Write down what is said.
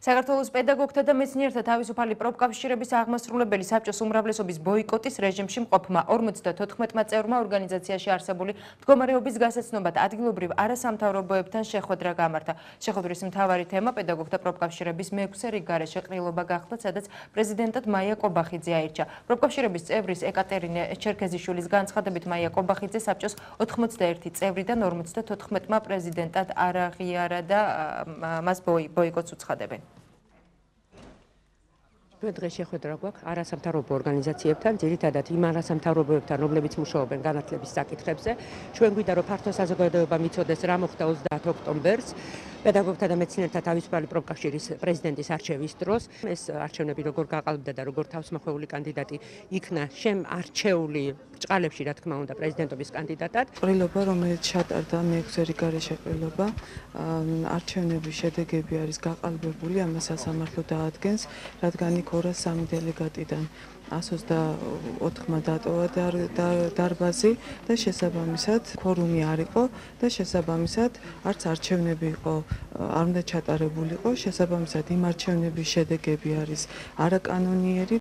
საქართველოს პედაგოგთა და მეცნიერთა თავისუფალი პროფკავშირების აღმასრულებელი საბჭოს უმრავლესობის ბოიკოტის რეჟიმში მყოფმა 54 წევრმა ორგანიზაციაში არსებული მდგომარეობის გასაცნობად ადგილობრივ არასამთავრობოებთან შეხვედრა გამართა. შეხვედრის მთავარი თემა პედაგოგთა პროფკავშირების მეექვსე რიგგარეშე ყრილობა გახდა, სადაც პრეზიდენტად მაია ყობახიძე აირჩა. პროფკავშირების წევრის ეკატერინე ჩერქეზიშვილის განცხადებით მაია ყობახიძე საბჭოს 81 წევრიდან 54-მა პრეზიდენტად არ აღიარა და მას ბოიკოტს უცხადებენ. დღეს შეხვედრა გვაქვს არასამთავრობო ორგანიზაციებთან, ძირითადად იმ არასამთავრობოებთან, რომლებიც მუშაობენ განათლების საკითხებზე. ჩვენ გვინდა რომ ფართო საზოგადოებამ იცოდეს რა მოხდა 30 ოქტომბერს პედაგოგთა და მეცნიერთა თავისუფალი პროფკავშირის პრეზიდენტის არჩევის დროს. ეს არჩევნები როგორ გაყალბდა და როგორ თავისმოხვეული კანდიდატი იქნა შემარჩეული ბრჭყალებში, რა თქმა უნდა, პრეზიდენტობის კანდიდატად. ყრილობა, რომელიც ჩატარდა მეექვსე რიგგარეშე ყრილობა, არჩევნების შედეგები არის გაყალბებული, ამას სასამართლო დაადგენს, რადგან იქ 203 დელეგატიდან 124-მა დატოვა დარბაზი და შესაბამისად ქორუმი არ იყო და შესაბამისად არც არჩევნები იყო, არ უნდა ჩატარებულიყო, შესაბამისად იმ არჩევნების შედეგები არის არაკანონიერი